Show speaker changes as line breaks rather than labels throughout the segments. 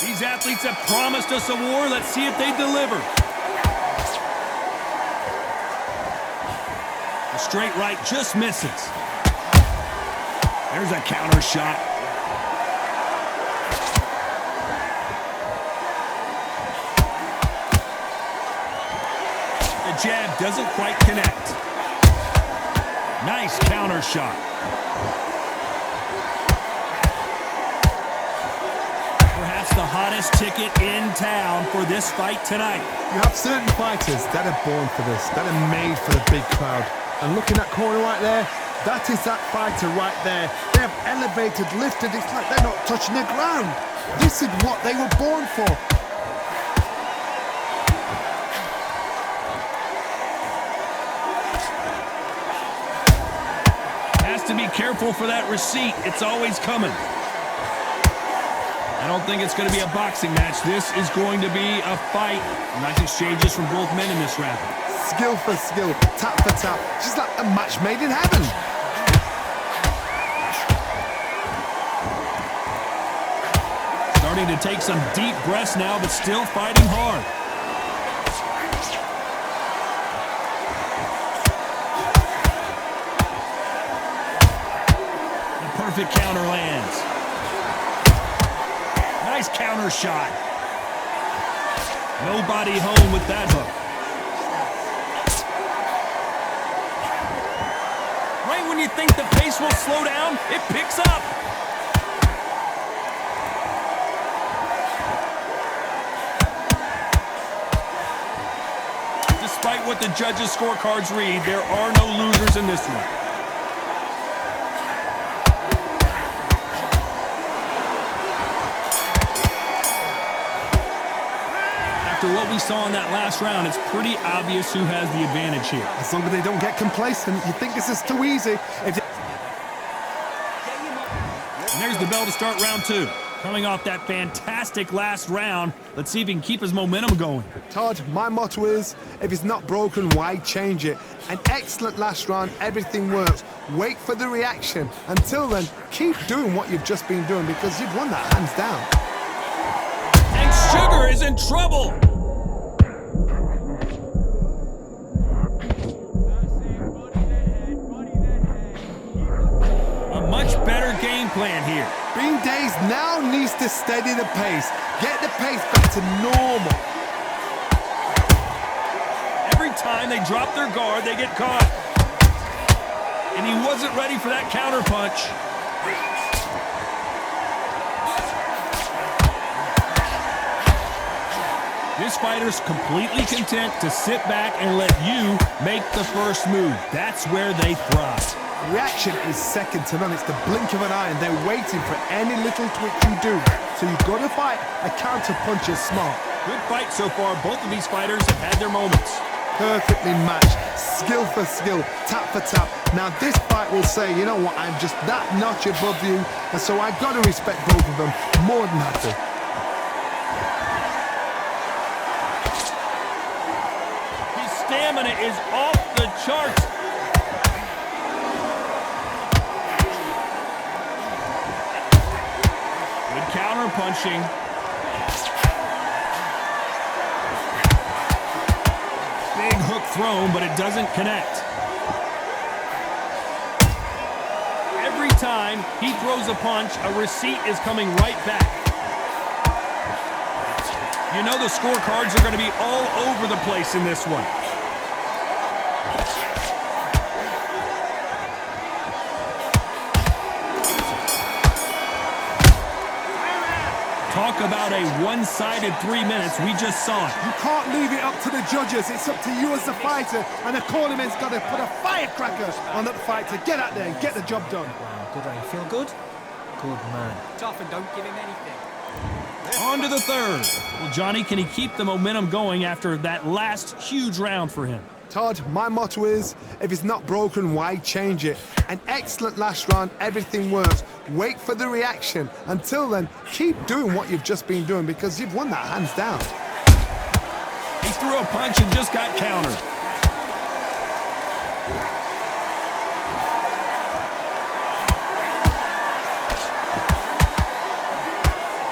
These athletes have promised us a war. Let's see if they deliver. The straight right just misses. There's a counter shot. The jab doesn't quite connect. Nice counter shot. Perhaps the hottest ticket in town for this fight tonight.
You have certain fighters that are born for this, that are made for the big crowd. And look in that corner right there, that is that fighter right there. They have elevated, lifted, it's like they're not touching the ground. This is what they were born for.
Has to be careful for that receipt. It's always coming. I don't think it's going to be a boxing match. This is going to be a fight. Nice exchanges from both men in this round.
Skill for skill, tap for tap. Just like a match made in heaven.
Starting to take some deep breaths now, but still fighting hard. The perfect counter lands. Nice counter shot. Nobody home with that hook. Right when you think the pace will slow down, it picks up. Despite what the judges' scorecards read, there are no losers in this one. After what we saw in that last round, it's pretty obvious who has the advantage here.
As long as they don't get complacent, you think this is too easy.
And there's the bell to start round two. Coming off that fantastic last round, let's see if he can keep his momentum going.
Todd, my motto is, if it's not broken, why change it? An excellent last round, everything works. Wait for the reaction. Until then, keep doing what you've just been doing because you've won that hands down.
And Sugar is in trouble. A much better game plan here.
Bean Days now needs to steady the pace. Get the pace back to normal.
Every time they drop their guard, they get caught. And he wasn't ready for that counter punch. This fighter's completely content to sit back and let you make the first move. That's where they thrive.
Reaction is second to none. It's the blink of an eye, and they're waiting for any little twitch you do. So you've got to fight. A counter punch is smart.
Good fight so far. Both of these fighters have had their moments.
Perfectly matched. Skill for skill, tap for tap. Now this fight will say, you know what, I'm just that notch above you, and so I've got to respect both of them more than happy.
His stamina is off the charts. Good counter punching. Big hook thrown, but it doesn't connect. Every time he throws a punch, a receipt is coming right back. You know the scorecards are going to be all over the place in this one. Talk about a one-sided 3 minutes. We just saw it.
You can't leave it up to the judges. It's up to you as the fighter, and the cornerman's got to put a firecracker on that fighter. Get out there and get the job done.
Wow, good Ray. Feel good? Good man.
Tough and don't give him anything.
On to the third. Well, Johnny, can he keep the momentum going after that last huge round for him?
Todd, my motto is, if it's not broken, why change it? An excellent last round, everything works. Wait for the reaction. Until then, keep doing what you've just been doing because you've won that hands down.
He threw a punch and just got countered.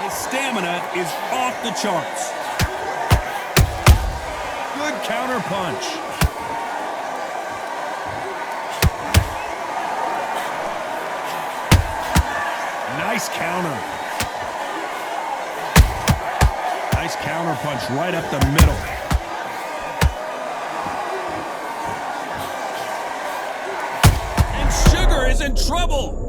His stamina stamina is off the charts. Good counter punch. Nice counter. Nice counter punch right up the middle. And Sugar is in trouble.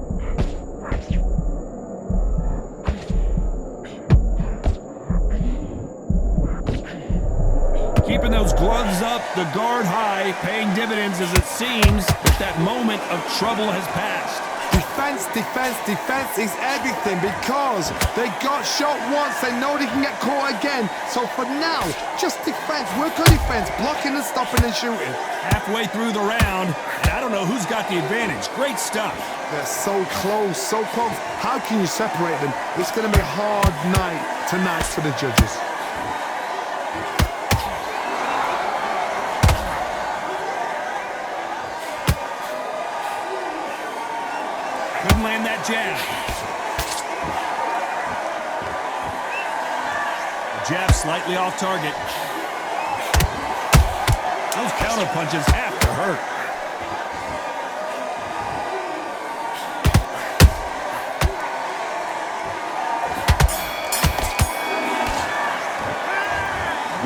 Keeping those gloves up, the guard high, paying dividends as it seems that moment of trouble has passed.
Defense, defense, defense is everything because they got shot once. They know they can get caught again. So for now, just defense. Work on defense, blocking and stopping and shooting.
Halfway through the round, and I don't know who's got the advantage. Great stuff.
They're so close, so close. How can you separate them? It's going to be a hard night tonight for the judges.
Couldn't land that jab. The jab slightly off target. Those counter punches have to hurt.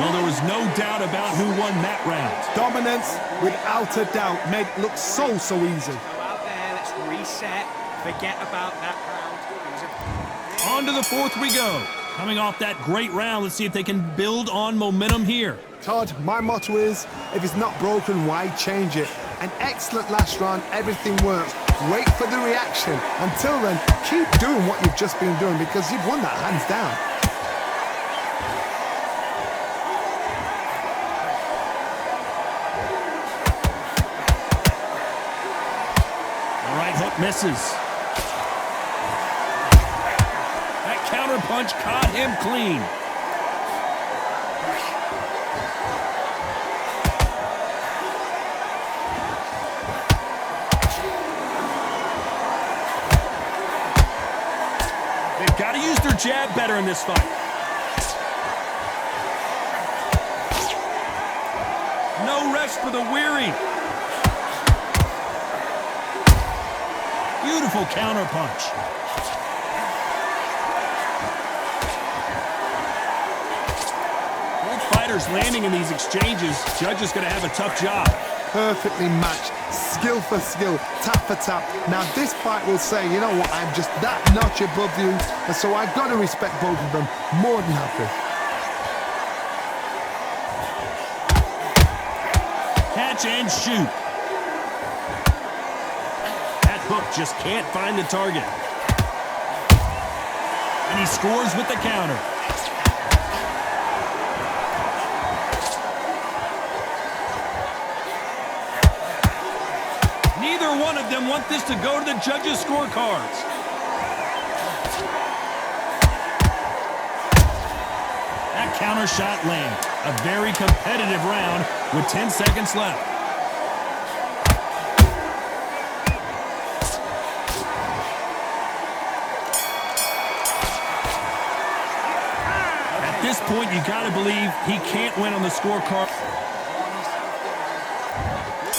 Well, there was no doubt about who won that round.
Dominance, without a doubt, made it look so easy.
Go out there, let's reset. Forget about that round.
On to the fourth we go. Coming off that great round, let's see if they can build on momentum here.
Todd, my motto is, if it's not broken, why change it? An excellent last round, everything works. Wait for the reaction. Until then, keep doing what you've just been doing because you've won that hands down.
The right hook misses. That counter punch caught him clean. They've got to use their jab better in this fight. No rest for the weary. Beautiful counter punch. Both fighters landing in these exchanges. Judge is going to have a tough job.
Perfectly matched, skill for skill, tap for tap. Now this fight will say, you know what, I'm just that notch above you, and so I've got to respect both of them more than happy.
Catch and shoot. That hook just can't find the target. And he scores with the counter. Neither one of them want this to go to the judges' scorecards. That counter shot lands. A very competitive round with 10 seconds left. At this point, you got to believe he can't win on the scorecard.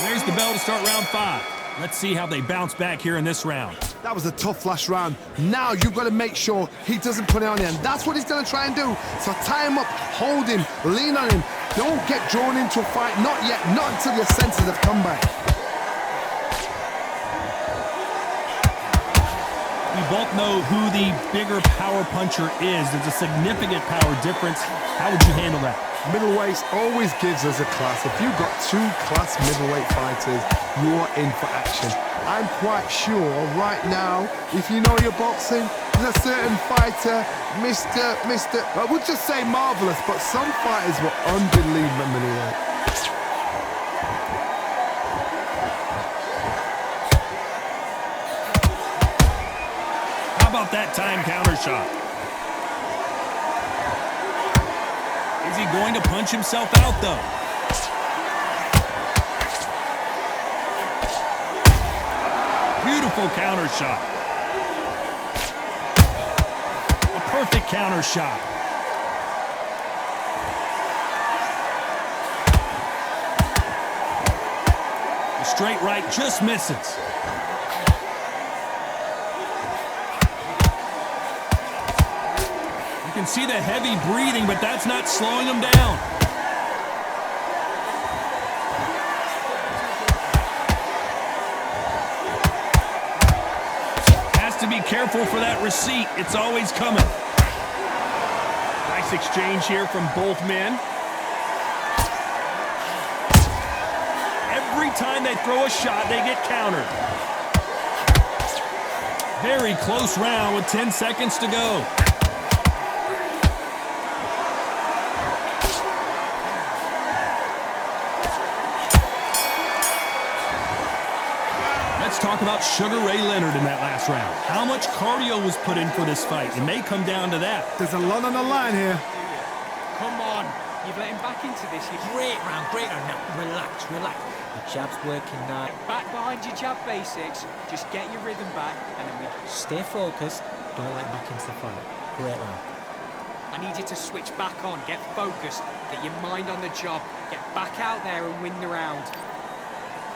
There's the bell to start round 5. Let's see how they bounce back here in this round.
That was a tough last round. Now you've got to make sure he doesn't put it on you, and that's what he's going to try and do. So tie him up, hold him, lean on him. Don't get drawn into a fight. Not yet, not until your senses have come back.
We both know who the bigger power puncher is. There's a significant power difference. How would you handle that?
Middleweight always gives us a class. If you've got 2 class middleweight fighters, you're in for action. I'm quite sure right now, if you know your boxing, there's a certain fighter, I would just say marvelous, but some fighters were unbelievable middleweight.
How about that time counter shot? Is he going to punch himself out, though? Beautiful counter shot. A Perfect counter shot. The straight right just misses. You can see the heavy breathing, but that's not slowing him down. Has to be careful for that receipt. It's always coming. Nice exchange here from both men. Every time they throw a shot, they get countered. Very close round with 10 seconds to go. Let's talk about Sugar Ray Leonard in that last round. How much cardio was put in for this fight? It may come down to that.
There's a lot on the line here.
Come on. You've let him back into this.
Great round, great round. Now, relax, relax. The jab's working now.
Back behind your jab basics. Just get your rhythm back, and then we
Stay focused. Don't let back into the fight. Great round.
I need you to switch back on. Get focused. Get your mind on the job. Get back out there and win the round.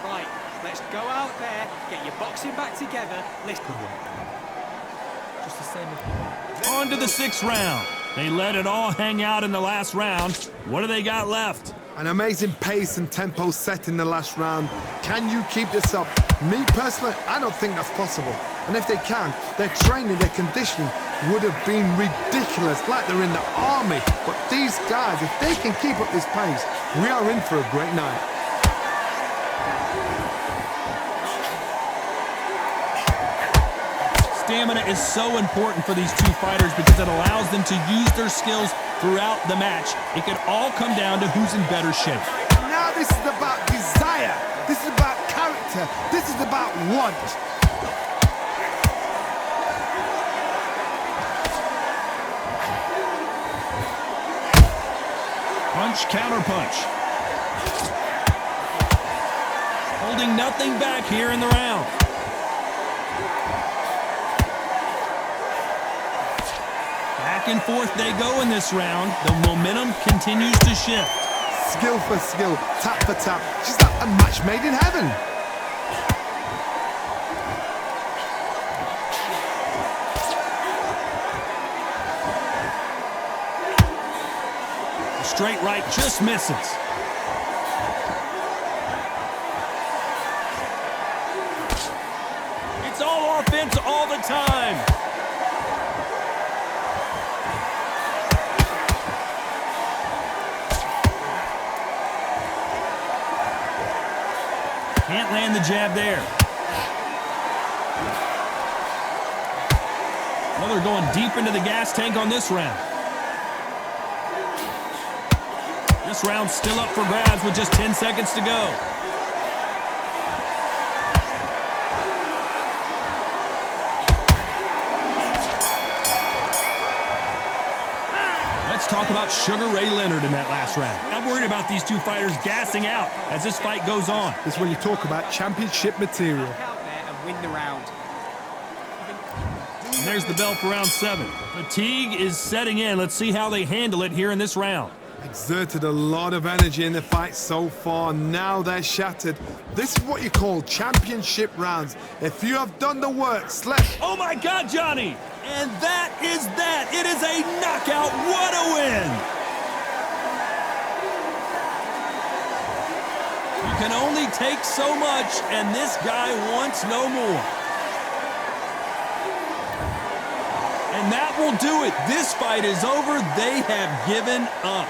Right. Let's go out there. Get your boxing back together. Let's
Good work. Just the same.
On to the 6th round. They let it all hang out in the last round. What do they got left?
An amazing pace and tempo set in the last round. Can you keep this up? Me personally, I don't think that's possible. And if they can, their training, their conditioning would have been ridiculous, like they're in the army. But these guys, if they can keep up this pace, we are in for a great night.
Stamina is so important for these two fighters because it allows them to use their skills throughout the match. It can all come down to who's in better shape.
Now this is about desire. This is about character. This is about want.
Punch, counter punch. Holding nothing back here in the round. Back and forth they go in this round. The momentum continues to shift.
Skill for skill, tap for tap. Just like a match made in heaven.
The straight right just misses. It's all offense all the time. Can't land the jab there. Well, they're going deep into the gas tank on this round. This round's still up for grabs with just 10 seconds to go. Let's talk about Sugar Ray Leonard in that last round. I'm worried about these two fighters gassing out as this fight goes on.
This is when you talk about championship material.
back out there and win the round.
And there's the bell for round 7. Fatigue is setting in. Let's see how they handle it here in this round.
Exerted a lot of energy in the fight so far. Now they're shattered. This is what you call championship rounds. If you have done the work, slept.
Oh my God, Johnny! And that is that. It is a knockout. What a win! You can only take so much, and this guy wants no more. And that will do it. This fight is over. They have given up.